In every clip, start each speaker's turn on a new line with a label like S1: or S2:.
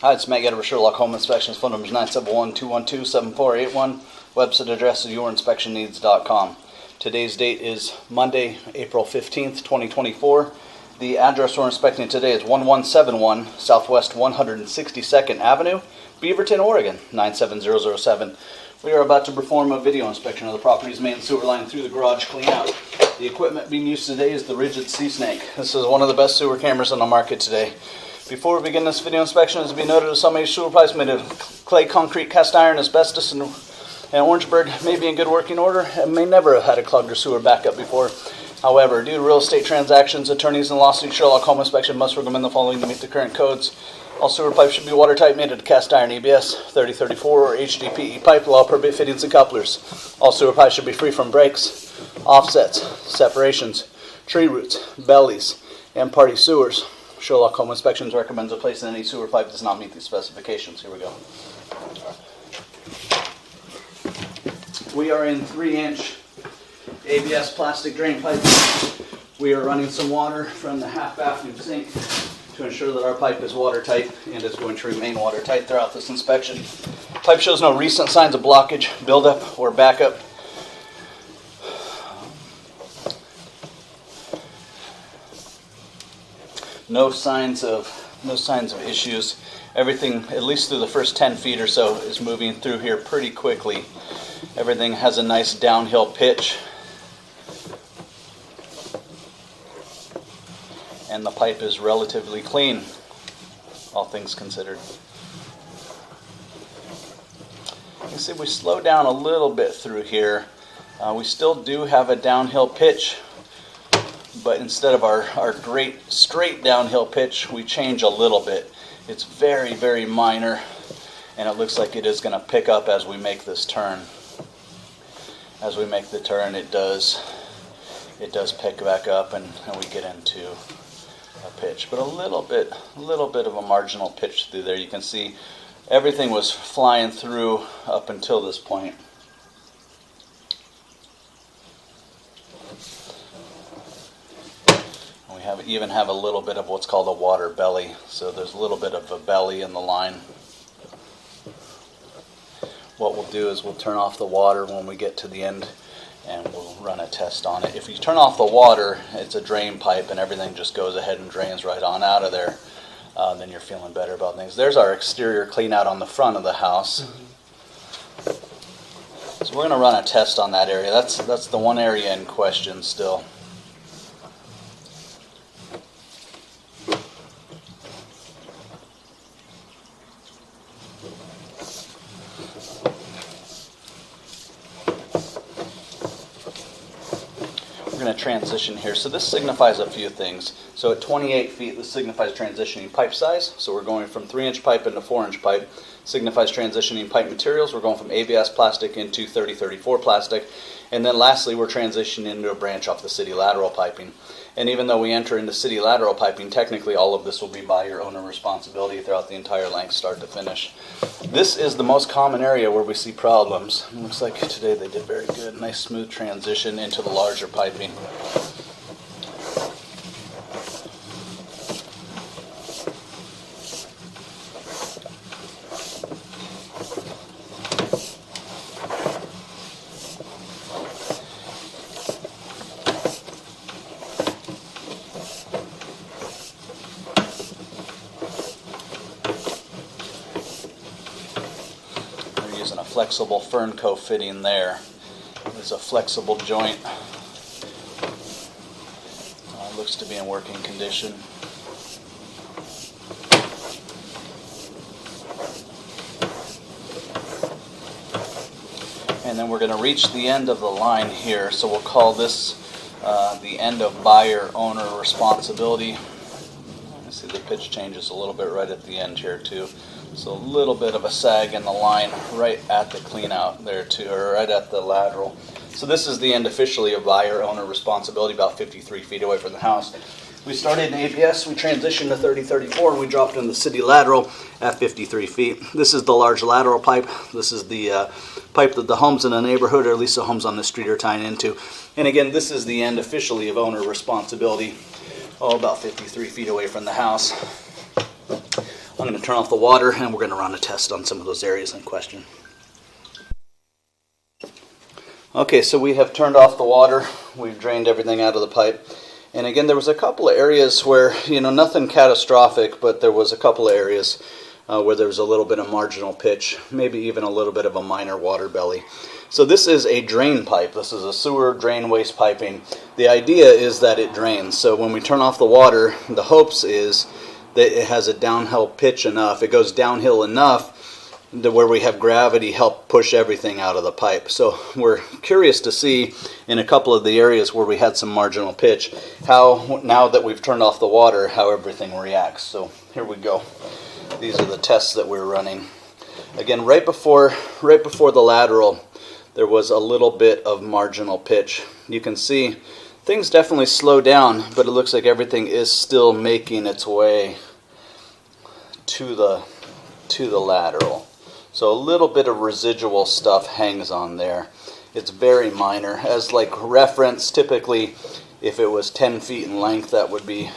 S1: Hi, it's Matt Getter with Sherlock Home Inspections. Phone number is 971-212-7481. Website address is yourinspectionneeds.com. Today's date is Monday, April 15th, 2024. The address we're inspecting today is 1171 Southwest 162nd Avenue, Beaverton, Oregon, 97007. We are about to perform a video inspection of the property's main sewer line through the garage cleanout. The equipment being used today is the Rigid Sea Snake. This is one of the best sewer cameras on the market today. Before we begin this video inspection, it is to be noted that some of these sewer pipes made of clay, concrete, cast iron, asbestos, and Orangeburg may be in good working order and may never have had a clogged or sewer backup before. However, due to real estate transactions, attorneys, and lawsuits, Sherlock Home Inspection must recommend the following to meet the current codes. All sewer pipes should be watertight, made of cast iron ABS 3034 or HDPE pipe with all appropriate fittings and couplers. All sewer pipes should be free from breaks, offsets, separations, tree roots, bellies, and party sewers. Sherlock Home Inspections recommends replacing any sewer pipe that does not meet these specifications. Here we go. We are in 3-inch ABS plastic drain pipe. We are running some water from the half bathroom sink to ensure that our pipe is watertight and is going to remain watertight throughout this inspection. Pipe shows no recent signs of blockage, buildup, or backup. No signs of issues. Everything, at least through the first 10 feet or so, is moving through here pretty quickly. Everything has a nice downhill pitch. And the pipe is relatively clean, all things considered. You can see we slow down a little bit through here. We still do have a downhill pitch, but instead of our great straight downhill pitch, we change a little bit. It's very, very minor, and it looks like it is going to pick up as we make this turn. As we make the turn, it does pick back up, and we get into a pitch. But a little bit of a marginal pitch through there. You can see everything was flying through up until this point. Even have a little bit of what's called a water belly. So there's a little bit of a belly in the line. What we'll do is we'll turn off the water when we get to the end, and we'll run a test on it. If you turn off the water, it's a drain pipe and everything just goes ahead and drains right on out of there. Then you're feeling better about things. There's our exterior clean out on the front of the house. So we're going to run a test on that area. That's the one area in question still. We're going to transition here. So this signifies a few things. So at 28 feet, this signifies transitioning pipe size. So we're going from 3-inch pipe into 4-inch pipe. Signifies transitioning pipe materials. We're going from ABS plastic into 3034 plastic. And then lastly, we're transitioning into a branch off the city lateral piping. And even though we enter into city lateral piping, technically all of this will be by your owner responsibility throughout the entire length, start to finish. This is the most common area where we see problems. It looks like today they did very good. Nice smooth transition into the larger piping. Using a flexible Fernco fitting there. It's a flexible joint. Looks to be in working condition. And then we're going to reach the end of the line here, so we'll call this the end of buyer owner responsibility. You see the pitch changes a little bit right at the end here too. So a little bit of a sag in the line right at the clean out there too, or right at the lateral. So this is the end officially of buyer owner responsibility, about 53 feet away from the house. We started in ABS, we transitioned to 3034, and we dropped in the city lateral at 53 feet. This is the large lateral pipe. This is the pipe that the homes in the neighborhood, or at least the homes on the street, are tying into. And again, this is the end officially of owner responsibility, about 53 feet away from the house. On I'm going to turn off the water and we're going to run a test on some of those areas in question. Okay, so we have turned off the water. We've drained everything out of the pipe. And again, there was a couple of areas where, nothing catastrophic, but there was a couple of areas where there was a little bit of marginal pitch, maybe even a little bit of a minor water belly. So this is a drain pipe. This is a sewer drain waste piping. The idea is that it drains. So when we turn off the water, the hopes is that it has a downhill pitch enough. It goes downhill enough to where we have gravity help push everything out of the pipe. So we're curious to see in a couple of the areas where we had some marginal pitch, how now that we've turned off the water, how everything reacts. So here we go. These are the tests that we're running. Again, right before the lateral, there was a little bit of marginal pitch. You can see things definitely slow down, but it looks like everything is still making its way to the lateral. So a little bit of residual stuff hangs on there. It's very minor. As like reference, typically if it was 10 feet in length, that would be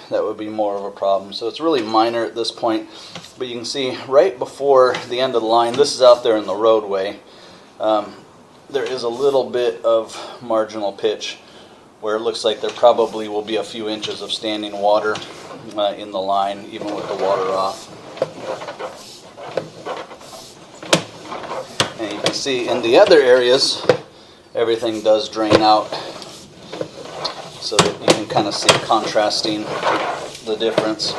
S1: more of a problem. So it's really minor at this point. But you can see right before the end of the line, this is out there in the roadway, there is a little bit of marginal pitch where it looks like there probably will be a few inches of standing water in the line, even with the water off. And you can see in the other areas, everything does drain out, so that you can kind of see contrasting the difference.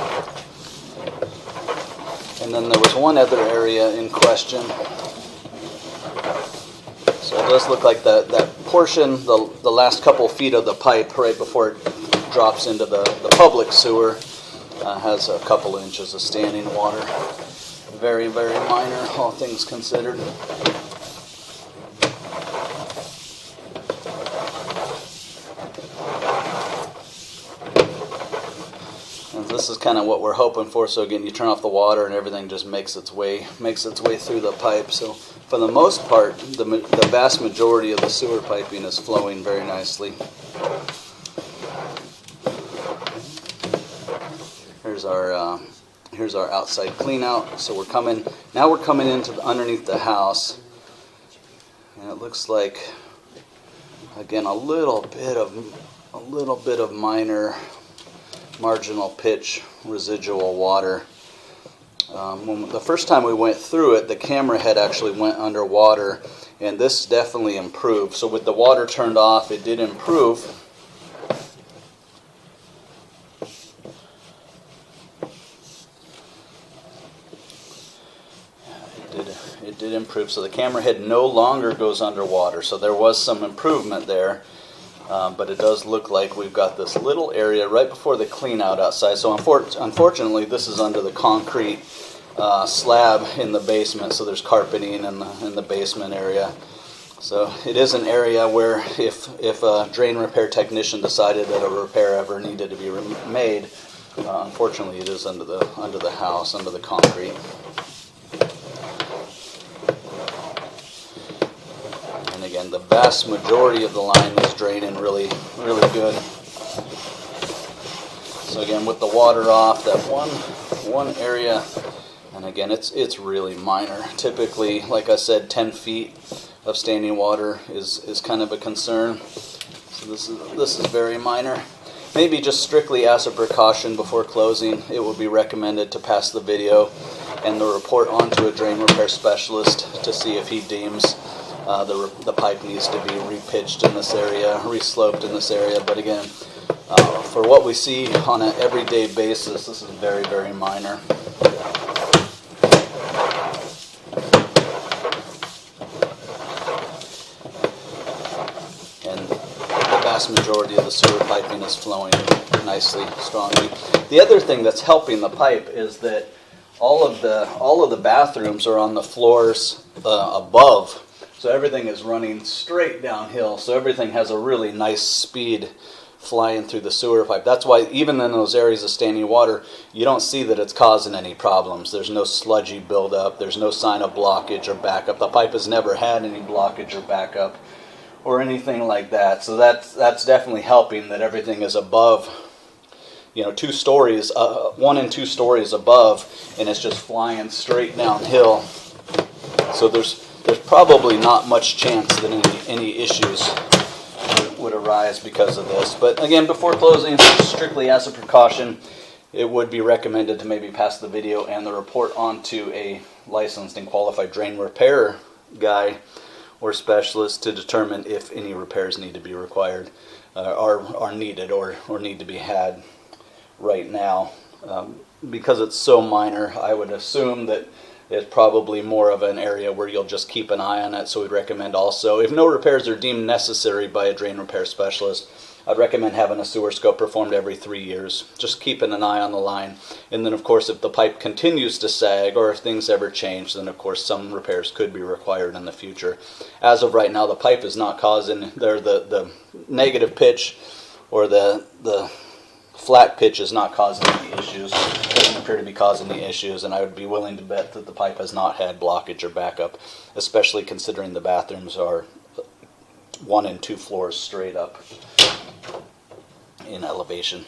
S1: And then there was one other area in question. So it does look like that portion, the last couple feet of the pipe right before it drops into the public sewer, has a couple inches of standing water. Very, very minor, all things considered. And this is kind of what we're hoping for. So again, you turn off the water and everything just makes its way through the pipe. So for the most part, the vast majority of the sewer piping is flowing very nicely. Here's our outside clean out. So we're coming into underneath the house, and it looks like, again, a little bit of minor marginal pitch residual water. The first time we went through it, the camera head actually went underwater, and this definitely improved. So with the water turned off, it did improve. It did improve. So the camera head no longer goes underwater. So there was some improvement there. But it does look like we've got this little area right before the clean out outside. So unfortunately, this is under the concrete slab in the basement. So there's carpeting in the basement area. So it is an area where if a drain repair technician decided that a repair ever needed to be made, unfortunately it is under the house, under the concrete. And again, the vast majority of the line is draining really, really good. So again, with the water off, that one area, and again, it's really minor. Typically, like I said, 10 feet of standing water is kind of a concern. So this is very minor. Maybe just strictly as a precaution before closing, it would be recommended to pass the video and the report on to a drain repair specialist to see if he deems the pipe needs to be repitched in this area, resloped in this area. But again, for what we see on an everyday basis, this is very, very minor. And the vast majority of the sewer piping is flowing nicely, strongly. The other thing that's helping the pipe is that all of the bathrooms are on the floors above. So everything is running straight downhill. So everything has a really nice speed flying through the sewer pipe. That's why even in those areas of standing water, you don't see that it's causing any problems. There's no sludgy buildup. There's no sign of blockage or backup. The pipe has never had any blockage or backup or anything like that. So that's definitely helping that everything is above 2 stories, 1 and 2 stories above, and it's just flying straight downhill. So there's probably not much chance that any issues would arise because of this. But again, before closing, strictly as a precaution, it would be recommended to maybe pass the video and the report on to a licensed and qualified drain repair guy or specialist to determine if any repairs need to be required, are needed or need to be had right now. Because it's so minor, I would assume that it's probably more of an area where you'll just keep an eye on it. So we'd recommend also, if no repairs are deemed necessary by a drain repair specialist, I'd recommend having a sewer scope performed every 3 years, just keeping an eye on the line. And then of course, if the pipe continues to sag or if things ever change, then of course some repairs could be required in the future. As of right now, the pipe is not causing, the negative pitch or the flat pitch is not causing any issues. It doesn't appear to be causing any issues, and I would be willing to bet that the pipe has not had blockage or backup, especially considering the bathrooms are 1 and 2 floors straight up in elevation.